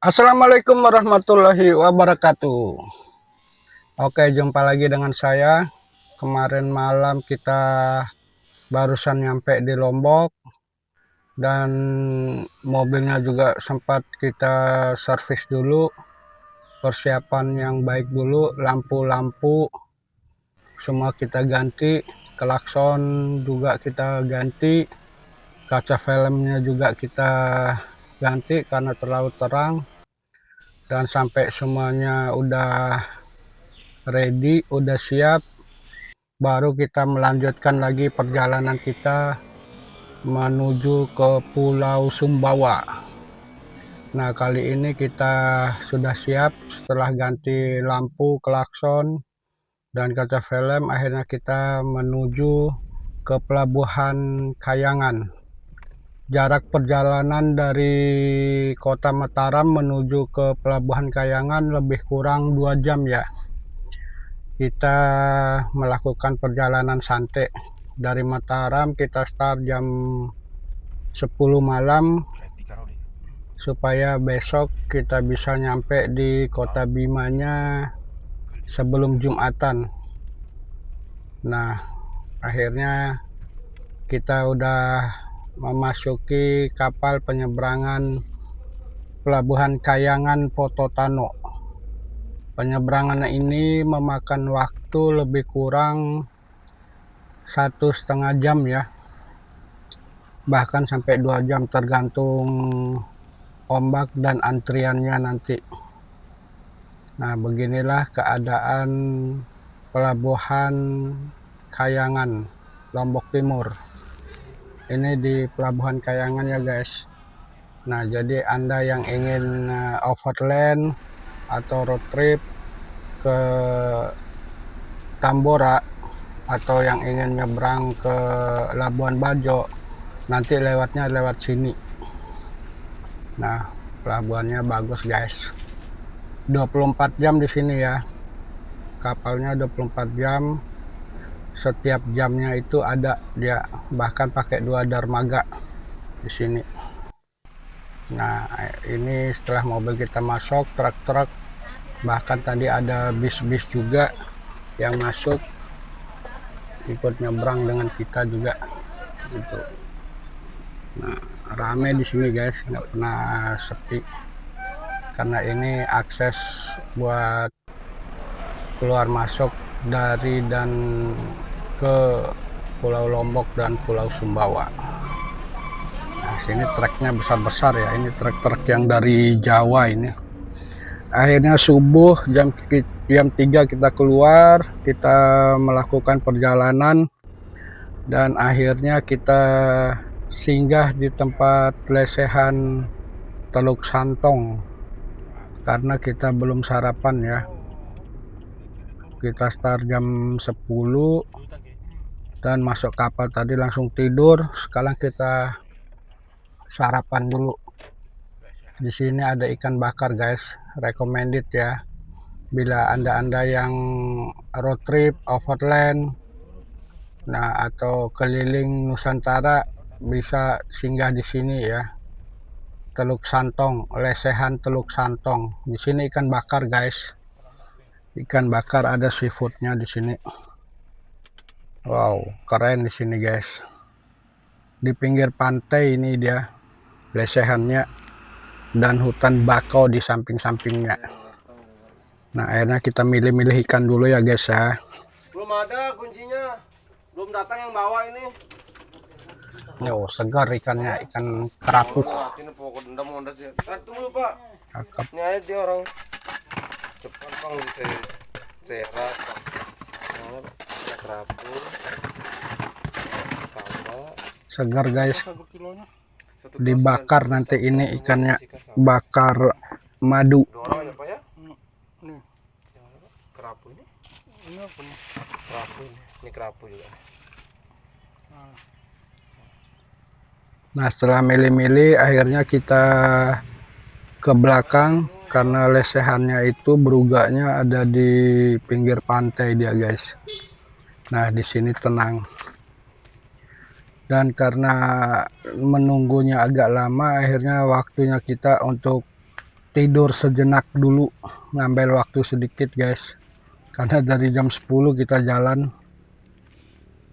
Assalamualaikum warahmatullahi wabarakatuh. Oke, jumpa lagi dengan saya. Kemarin malam kita barusan nyampe di Lombok dan mobilnya juga sempat kita servis dulu. Persiapan yang baik dulu, lampu-lampu semua kita ganti, klakson juga kita ganti, kaca filmnya juga kita ganti karena terlalu terang. Dan sampai semuanya udah ready, udah siap, baru kita melanjutkan lagi perjalanan kita menuju ke Pulau Sumbawa. Nah, kali ini kita sudah siap setelah ganti lampu, klakson, dan kaca film. Akhirnya kita menuju ke Pelabuhan Kayangan. Jarak perjalanan dari Kota Mataram menuju ke Pelabuhan Kayangan lebih kurang 2 jam ya. Kita melakukan perjalanan santai. Dari Mataram kita start jam 10 malam supaya besok kita bisa nyampe di Kota Bimanya sebelum Jumatan. Nah, akhirnya kita udah memasuki kapal penyeberangan Pelabuhan Kayangan Pototano. Penyeberangan ini memakan waktu lebih kurang 1,5 jam ya, bahkan sampai 2 jam tergantung ombak dan antriannya nanti. Nah, beginilah keadaan Pelabuhan Kayangan Lombok Timur. Ini di Pelabuhan Kayangan ya guys. Nah, jadi Anda yang ingin overland atau road trip ke Tambora atau yang ingin nyebrang ke Labuan Bajo, nanti lewatnya lewat sini. Nah, pelabuhannya bagus guys. 24 jam di sini ya. Kapalnya 24 jam. Setiap jamnya itu ada dia, bahkan pakai 2 dermaga di sini. Nah, ini setelah mobil kita masuk, truk-truk, bahkan tadi ada bis-bis juga yang masuk ikut nyebrang dengan kita juga gitu. Nah, rame di sini guys, nggak pernah sepi karena ini akses buat keluar masuk dari dan ke Pulau Lombok dan Pulau Sumbawa. Nah, sini truknya besar-besar ya, ini truk-truk yang dari Jawa ini. Akhirnya subuh jam 3 kita keluar, kita melakukan perjalanan dan akhirnya kita singgah di tempat lesehan Teluk Santong karena kita belum sarapan ya. Kita start jam 10 dan masuk kapal tadi langsung tidur. Sekarang kita sarapan dulu. Di sini ada ikan bakar guys, recommended ya. Bila anda yang road trip, overland, nah atau keliling Nusantara, bisa singgah di sini ya. Teluk Santong, lesehan Teluk Santong. Di sini ikan bakar guys. Ikan bakar ada seafoodnya di sini. Wow, keren di sini guys. Di pinggir pantai ini dia lesehannya dan hutan bakau di samping-sampingnya. Nah, akhirnya kita milih-milih ikan dulu ya guys ya. Belum ada kuncinya, belum datang yang bawa ini. Oh, segar ikannya, ikan kerapu. Ini pokok dendam mau sih. Tunggu pak. Cakep. Ini aja dia orang cepat bang bisa ceras. Kerapu. Segar guys. Dibakar nanti ini ikannya, bakar madu. Dorong ya pak ya. Kerapu ini. Ini apa nih? Kerapu ini. Ini kerapu juga. Nah, setelah milih-milih akhirnya kita ke belakang karena lesehannya itu berugaknya ada di pinggir pantai dia guys. Nah, di sini tenang. Dan karena menunggunya agak lama, akhirnya waktunya kita untuk tidur sejenak dulu, ngambil waktu sedikit guys, karena dari jam 10 kita jalan.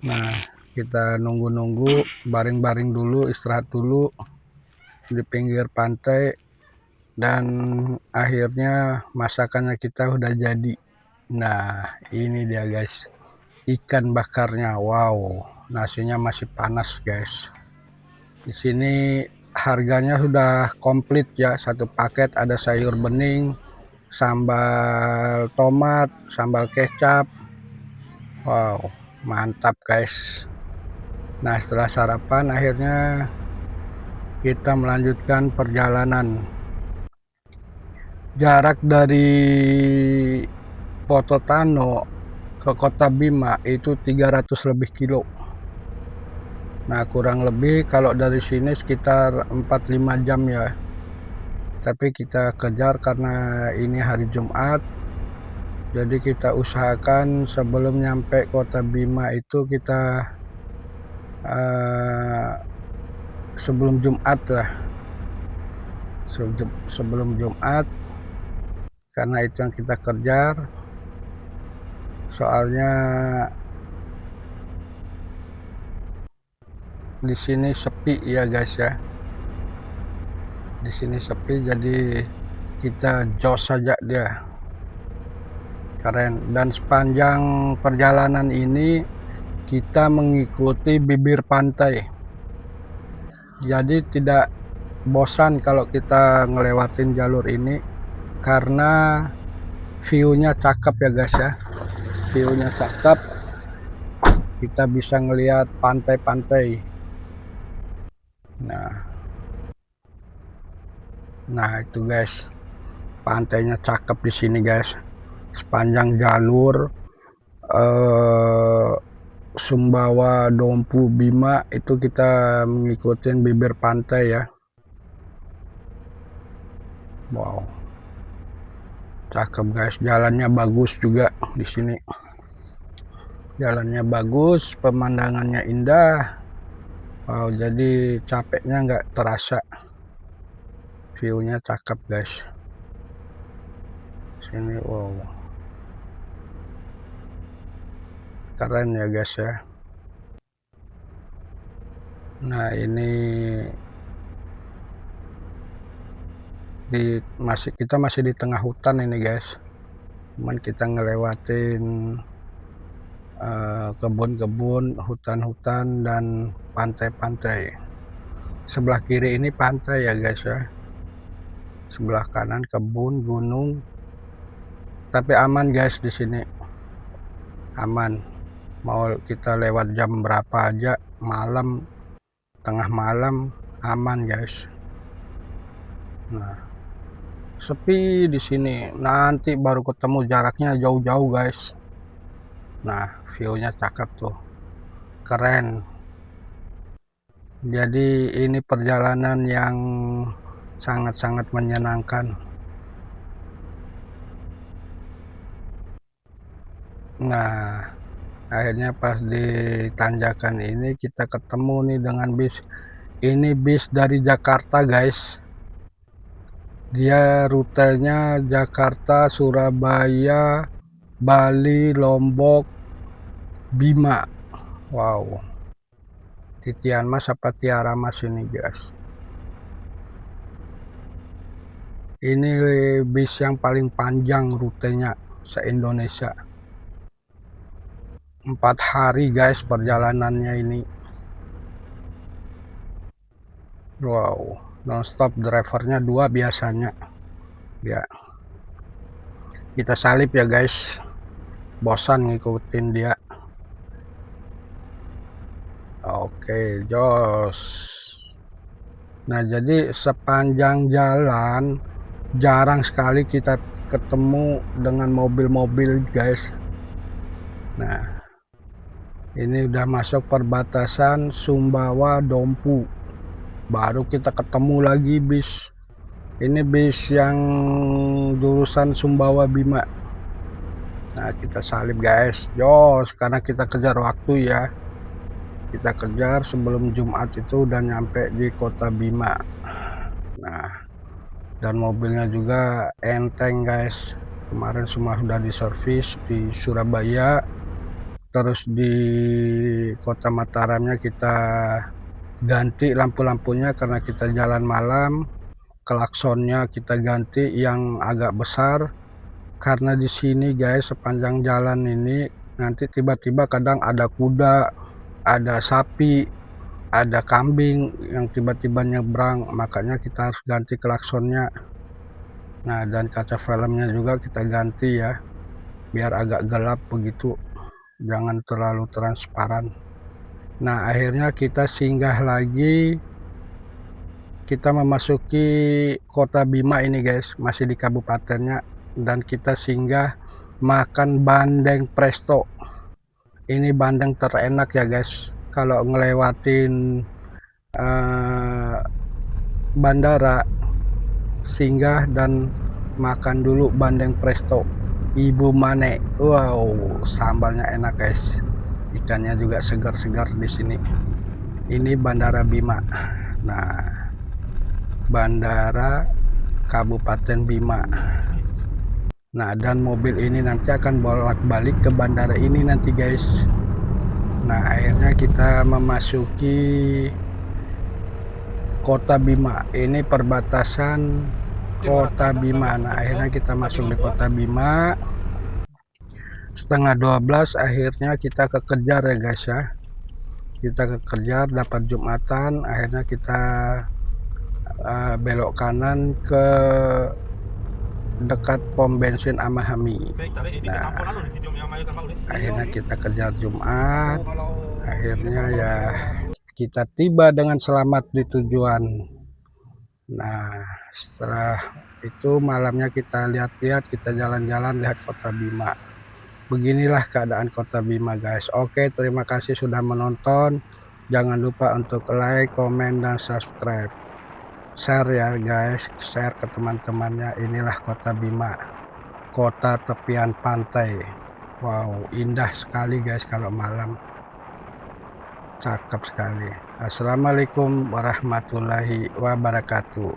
Nah, kita nunggu-nunggu, baring-baring dulu, istirahat dulu di pinggir pantai, dan akhirnya masakannya kita udah jadi. Nah, ini dia guys, ikan bakarnya. Wow, nasinya masih panas guys. Di sini harganya sudah komplit ya, satu paket, ada sayur bening, sambal tomat, sambal kecap. Wow, mantap guys. Nah, setelah sarapan akhirnya kita melanjutkan perjalanan. Jarak dari Pototano ke Kota Bima itu 300 lebih kilo. Nah, kurang lebih kalau dari sini sekitar 4-5 jam ya. Tapi kita kejar karena ini hari Jumat. Jadi kita usahakan sebelum nyampe Kota Bima itu kita sebelum Jumat lah. Sebelum Jumat, karena itu yang kita kejar. Soalnya di sini sepi ya guys ya. Di sini sepi, jadi kita jos saja dia. Keren. Dan sepanjang perjalanan ini kita mengikuti bibir pantai. Jadi tidak bosan kalau kita ngelewatin jalur ini, karena view-nya cakep ya guys ya. View-nya cakep. Kita bisa ngelihat pantai-pantai. Nah itu guys, pantainya cakep di sini guys. Sepanjang jalur Sumbawa, Dompu, Bima itu kita mengikuti bibir pantai ya. Wow, cakep guys. Jalannya bagus juga di sini. Jalannya bagus, pemandangannya indah. Wow, jadi capeknya nggak terasa. View-nya cakep guys. Sini, wow, keren ya guys ya. Nah ini kita masih di tengah hutan ini guys. Cuman kita ngelewatin kebun-kebun, hutan-hutan, dan pantai-pantai. Sebelah kiri ini pantai ya guys ya. Sebelah kanan kebun, gunung. Tapi aman guys di sini. Aman. Mau kita lewat jam berapa aja, malam, tengah malam, aman guys. Nah, sepi di sini. Nanti baru ketemu, jaraknya jauh-jauh guys. Nah, view-nya cakep tuh. Keren. Jadi ini perjalanan yang sangat-sangat menyenangkan. Nah, akhirnya pas di tanjakan ini kita ketemu nih dengan bis. Ini bis dari Jakarta guys. Dia rutenya Jakarta, Surabaya, Bali, Lombok, Bima. Wow, Titian Mas apa Tiara Mas ini guys. Ini bis yang paling panjang rutenya se-Indonesia. 4 hari guys perjalanannya ini. Wow, nonstop, drivernya 2 biasanya ya. Kita salip ya guys, bosan ngikutin dia. Oke, jos. Nah jadi sepanjang jalan jarang sekali kita ketemu dengan mobil-mobil guys. Nah ini udah masuk perbatasan Sumbawa Dompu, baru kita ketemu lagi bis. Ini bis yang jurusan Sumbawa Bima. Nah kita salib guys, jos, karena kita kejar waktu ya. Kita kejar sebelum Jumat itu udah nyampe di Kota Bima. Nah Dan mobilnya juga enteng guys, kemarin semua sudah diservis di Surabaya. Terus di Kota Mataramnya kita ganti lampu-lampunya karena kita jalan malam. Klaksonnya kita ganti yang agak besar, karena di sini guys sepanjang jalan ini nanti tiba-tiba kadang ada kuda, ada sapi, ada kambing yang tiba-tiba nyebrang, makanya kita harus ganti klaksonnya. Nah, dan kaca filmnya juga kita ganti ya, biar agak gelap begitu, jangan terlalu transparan. Nah, akhirnya kita singgah lagi, kita memasuki Kota Bima ini guys, masih di kabupatennya, dan kita singgah makan bandeng presto. Ini bandeng terenak ya guys, kalau ngelewatin bandara, singgah dan makan dulu bandeng presto Ibu Mane. Wow, sambalnya enak guys, ikannya juga segar-segar di sini. Ini Bandara Bima. Nah, Bandara Kabupaten Bima. Nah, dan mobil ini nanti akan bolak-balik ke bandara ini nanti guys. Nah, akhirnya kita memasuki Kota Bima. Ini perbatasan Kota Bima. Nah, akhirnya kita masuk di Kota Bima. Setengah 12 akhirnya kita kekejar ya guys ya. Kita kekejar, dapat Jumatan. Akhirnya kita belok kanan ke dekat pom bensin Amahami. Nah, akhirnya kita kejar Jumat. Akhirnya ya kita tiba dengan selamat di tujuan. Nah, setelah itu malamnya kita lihat-lihat, kita jalan-jalan lihat Kota Bima. Beginilah keadaan Kota Bima guys. Oke, terima kasih sudah menonton. Jangan lupa untuk like, komen, dan subscribe. Share ya guys, share ke teman-temannya. Inilah Kota Bima, kota tepian pantai. Wow, indah sekali guys kalau malam, cakep sekali. Assalamualaikum warahmatullahi wabarakatuh.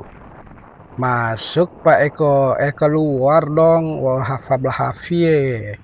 Masuk Pak Eko, keluar dong. Wah, hafal hafiz.